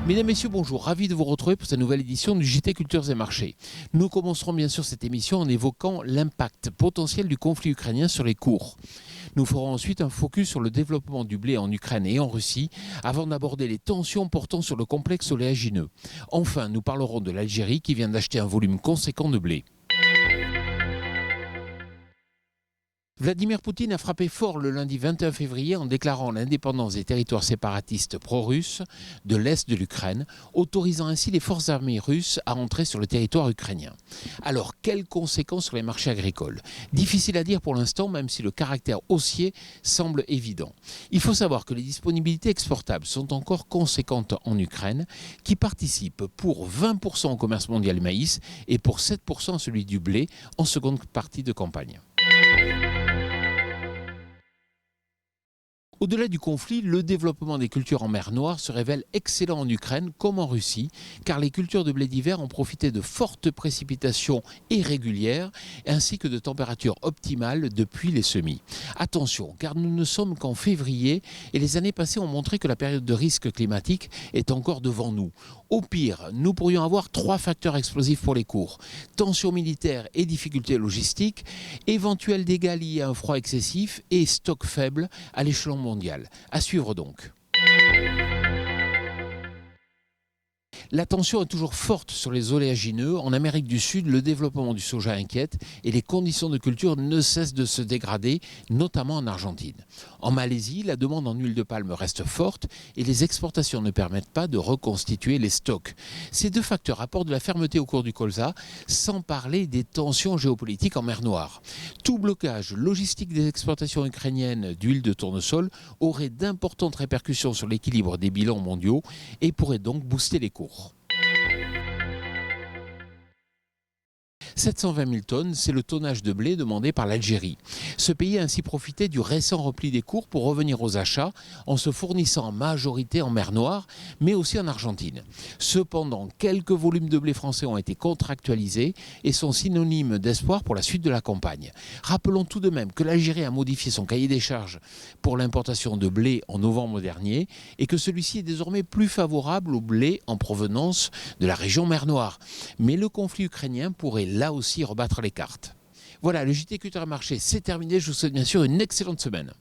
Mesdames, Messieurs, bonjour. Ravi de vous retrouver pour cette nouvelle édition du JT Cultures et Marchés. Nous commencerons bien sûr cette émission en évoquant l'impact potentiel du conflit ukrainien sur les cours. Nous ferons ensuite un focus sur le développement du blé en Ukraine et en Russie avant d'aborder les tensions portant sur le complexe oléagineux. Enfin, nous parlerons de l'Algérie qui vient d'acheter un volume conséquent de blé. Vladimir Poutine a frappé fort le lundi 21 février en déclarant l'indépendance des territoires séparatistes pro-russes de l'est de l'Ukraine, autorisant ainsi les forces armées russes à entrer sur le territoire ukrainien. Alors, quelles conséquences sur les marchés agricoles? Difficile à dire pour l'instant, même si le caractère haussier semble évident. Il faut savoir que les disponibilités exportables sont encore conséquentes en Ukraine, qui participe pour 20% au commerce mondial du maïs et pour 7% à celui du blé en seconde partie de campagne. Au-delà du conflit, le développement des cultures en mer Noire se révèle excellent en Ukraine comme en Russie, car les cultures de blé d'hiver ont profité de fortes précipitations irrégulières ainsi que de températures optimales depuis les semis. Attention, car nous ne sommes qu'en février et les années passées ont montré que la période de risque climatique est encore devant nous. Au pire, nous pourrions avoir 3 facteurs explosifs pour les cours: tensions militaires et difficultés logistiques, éventuels dégâts liés à un froid excessif et stock faible à l'échelon mondial. À suivre donc. La tension est toujours forte sur les oléagineux. En Amérique du Sud, le développement du soja inquiète et les conditions de culture ne cessent de se dégrader, notamment en Argentine. En Malaisie, la demande en huile de palme reste forte et les exportations ne permettent pas de reconstituer les stocks. Ces 2 facteurs apportent de la fermeté au cours du colza, sans parler des tensions géopolitiques en mer Noire. Tout blocage logistique des exportations ukrainiennes d'huile de tournesol aurait d'importantes répercussions sur l'équilibre des bilans mondiaux et pourrait donc booster les cours. 720 000 tonnes, c'est le tonnage de blé demandé par l'Algérie. Ce pays a ainsi profité du récent repli des cours pour revenir aux achats en se fournissant en majorité en mer Noire, mais aussi en Argentine. Cependant, quelques volumes de blé français ont été contractualisés et sont synonymes d'espoir pour la suite de la campagne. Rappelons tout de même que l'Algérie a modifié son cahier des charges pour l'importation de blé en novembre dernier et que celui-ci est désormais plus favorable au blé en provenance de la région mer Noire. Mais le conflit ukrainien pourrait là aussi rebattre les cartes. Voilà, le JT Culture et Marché, c'est terminé. Je vous souhaite bien sûr une excellente semaine.